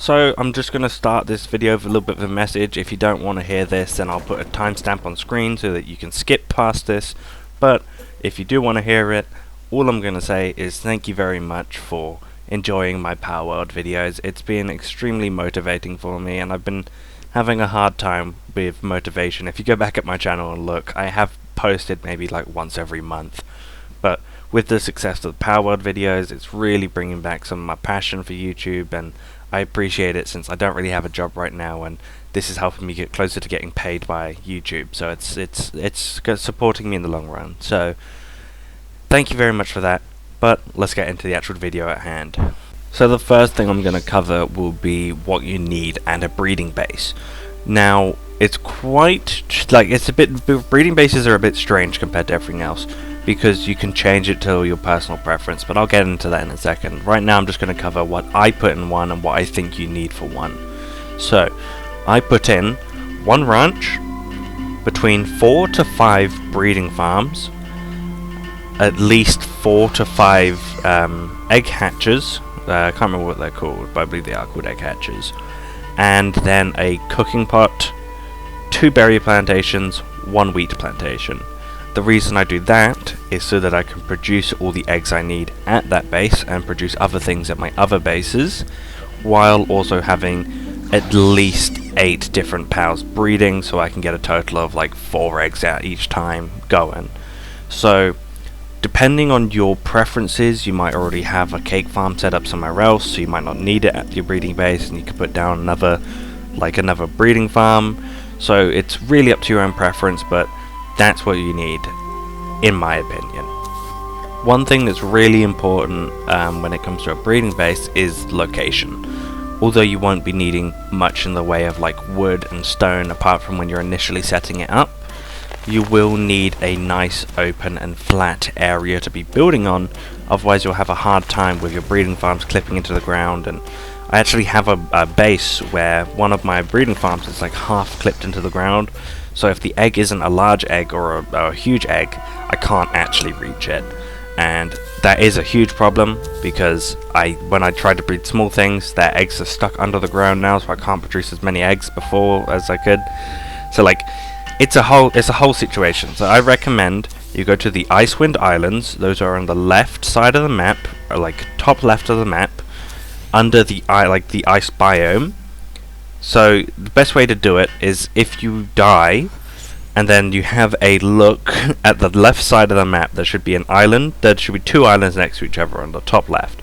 So I'm just going to start this video with a little bit of a message. If you don't want to hear this, then I'll put a timestamp on screen so that you can skip past this. But if you do want to hear it, all I'm going to say is thank you very much for enjoying my Palworld videos. It's been extremely motivating for me, and I've been having a hard time with motivation. If you go back at my channel and look, I have posted maybe like once every month. But with the success of the Palworld videos, it's really bringing back some of my passion for YouTube, and I appreciate it since I don't really have a job right now, and this is helping me get closer to getting paid by YouTube. So it's supporting me in the long run. So thank you very much for that. But let's get into the actual video at hand. So the first thing I'm going to cover will be what you need and a breeding base. Now it's quite breeding bases are a bit strange compared to everything else, because you can change it to your personal preference, but I'll get into that in a second. Right now I'm just going to cover what I put in one and what I think you need for one. So I put in one ranch, between 4 to 5 breeding farms, at least 4 to 5 egg hatchers. I can't remember what they're called, but I believe they are called egg hatchers. And then a cooking pot, 2 berry plantations, 1 wheat plantation. The reason I do that is so that I can produce all the eggs I need at that base and produce other things at my other bases, while also having at least 8 different pals breeding, so I can get a total of like 4 eggs out each time going. So depending on your preferences, you might already have a cake farm set up somewhere else, so you might not need it at your breeding base, and you can put down another breeding farm. So it's really up to your own preference, but that's what you need, in my opinion. One thing that's really important when it comes to a breeding base is location. Although you won't be needing much in the way of like wood and stone apart from when you're initially setting it up, you will need a nice open and flat area to be building on, otherwise you'll have a hard time with your breeding farms clipping into the ground. And I actually have a base where one of my breeding farms is like half clipped into the ground, so if the egg isn't a large egg or a huge egg, I can't actually reach it. And that is a huge problem, because when I try to breed small things, their eggs are stuck under the ground now, so I can't produce as many eggs before as I could. So like, it's a whole situation. So I recommend you go to the Icewind Islands. Those are on the left side of the map, or like top left of the map, under the ice biome. So the best way to do it is if you die and then you have a look at the left side of the map, there should be an island. There should be 2 islands next to each other on the top left.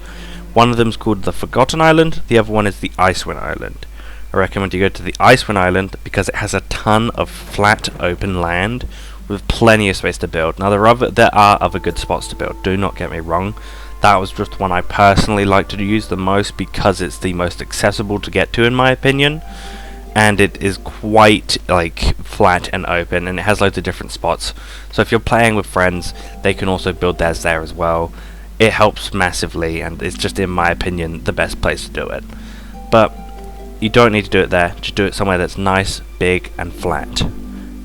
One of them is called the Forgotten Island, the other one is the Icewind Island. I recommend you go to the Icewind Island because it has a ton of flat open land with plenty of space to build. Now there are other good spots to build, do not get me wrong. That was just one I personally like to use the most because it's the most accessible to get to, in my opinion, and it is quite like flat and open, and it has loads of different spots. So if you're playing with friends, they can also build theirs there as well. It helps massively, and it's just, in my opinion, the best place to do it. But you don't need to do it there. Just do it somewhere that's nice, big, and flat.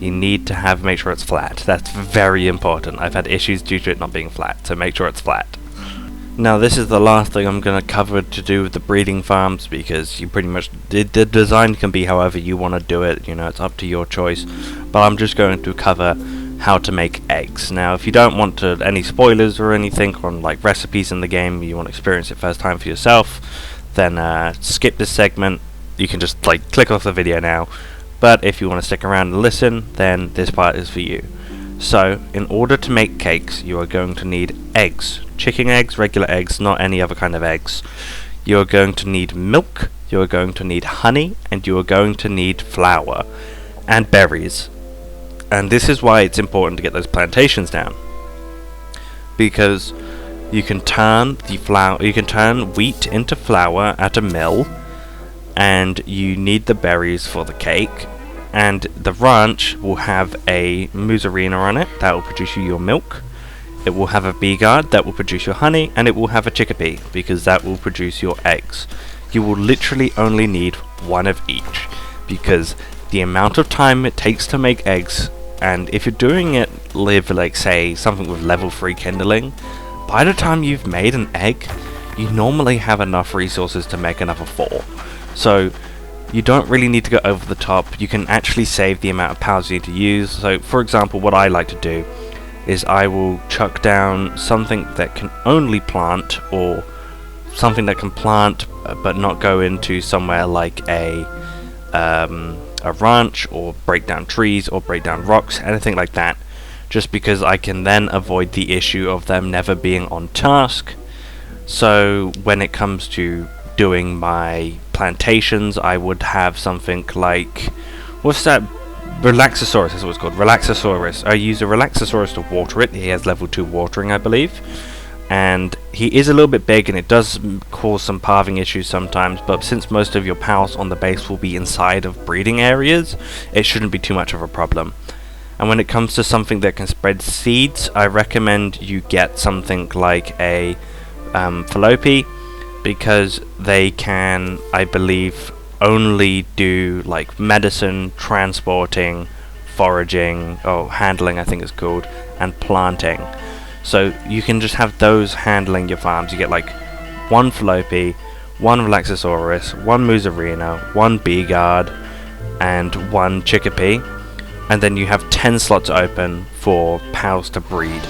You need to make sure it's flat. That's very important. I've had issues due to it not being flat, so make sure it's flat. Now this is the last thing I'm going to cover to do with the breeding farms, because you pretty much, the design can be however you want to do it, you know, it's up to your choice. But I'm just going to cover how to make eggs. Now if you don't want any spoilers or anything on like recipes in the game, you want to experience it first time for yourself, then skip this segment. You can just like click off the video now. But if you want to stick around and listen, then this part is for you. So, in order to make cakes, you are going to need eggs. Chicken eggs, regular eggs, not any other kind of eggs. You are going to need milk, you are going to need honey, and you are going to need flour and berries. And this is why it's important to get those plantations down, because you can turn wheat into flour at a mill, and you need the berries for the cake. And the ranch will have a mozzarella on it that will produce you your milk. It will have a bee guard that will produce your honey, and it will have a chickpea because that will produce your eggs. You will literally only need one of each, because the amount of time it takes to make eggs, and if you're doing it with like say something with level 3 kindling, by the time you've made an egg, you normally have enough resources to make another 4. So you don't really need to go over the top. You can actually save the amount of powers you need to use. So for example, what I like to do is I will chuck down something that can only plant, or something that can plant but not go into somewhere like a ranch, or break down trees, or break down rocks, anything like that, just because I can then avoid the issue of them never being on task. So when it comes to doing my plantations, I would have something like, what's that? Relaxosaurus is what it's called. Relaxosaurus. I use a Relaxosaurus to water it. He has level 2 watering, I believe. And he is a little bit big, and it does cause some pathing issues sometimes, but since most of your pals on the base will be inside of breeding areas, it shouldn't be too much of a problem. And when it comes to something that can spread seeds, I recommend you get something like a Fallopi, because they can, I believe, only do like medicine, transporting, foraging, handling I think it's called, and planting. So you can just have those handling your farms. You get like one Fallopi, one Relaxosaurus, one Musarina, one Bee-Guard, and one Chicopee, and then you have 10 slots open for pals to breed,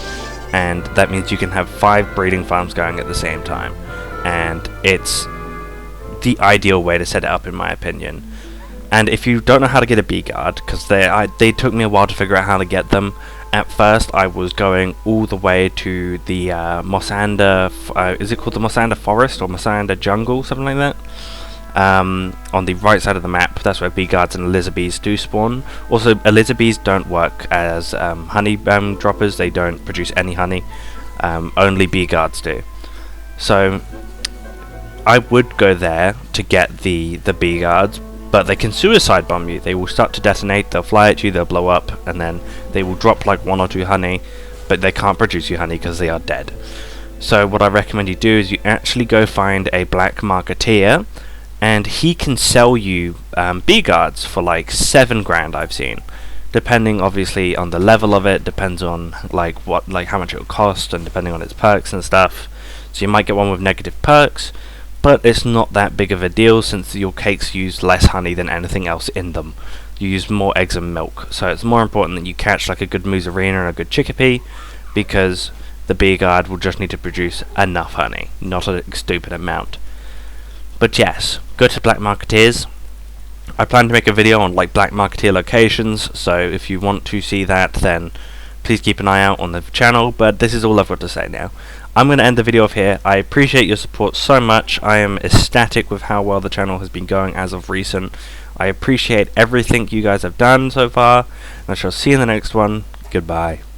and that means you can have 5 breeding farms going at the same time, and it's the ideal way to set it up, in my opinion. And if you don't know how to get a Bee-Guard, because they took me a while to figure out how to get them. At first I was going all the way to the Mosander, is it called the Mosander Forest or Mosander Jungle, something like that? On the right side of the map, that's where Bee-Guards and Elizabeths do spawn. Also, Elizabeths don't work as honey droppers, they don't produce any honey, only Bee-Guards do. So I would go there to get the Bee-Guards, but they can suicide bomb you. They will start to detonate, they'll fly at you, they'll blow up, and then they will drop like 1 or 2 honey, but they can't produce you honey because they are dead. So what I recommend you do is you actually go find a black marketeer, and he can sell you Bee-Guards for like 7 grand, I've seen. Depending obviously on the level of it, depends on like how much it will cost, and depending on its perks and stuff. So you might get one with negative perks, but it's not that big of a deal since your cakes use less honey than anything else in them. You use more eggs and milk, so it's more important that you catch like a good Musarina and a good Chicopee, because the Bee-Guard will just need to produce enough honey, not a stupid amount. But yes, go to Black Marketeers. I plan to make a video on like Black Marketeer locations, so if you want to see that, then please keep an eye out on the channel, but this is all I've got to say now. I'm going to end the video off here. I appreciate your support so much. I am ecstatic with how well the channel has been going as of recent. I appreciate everything you guys have done so far, and I shall see you in the next one. Goodbye.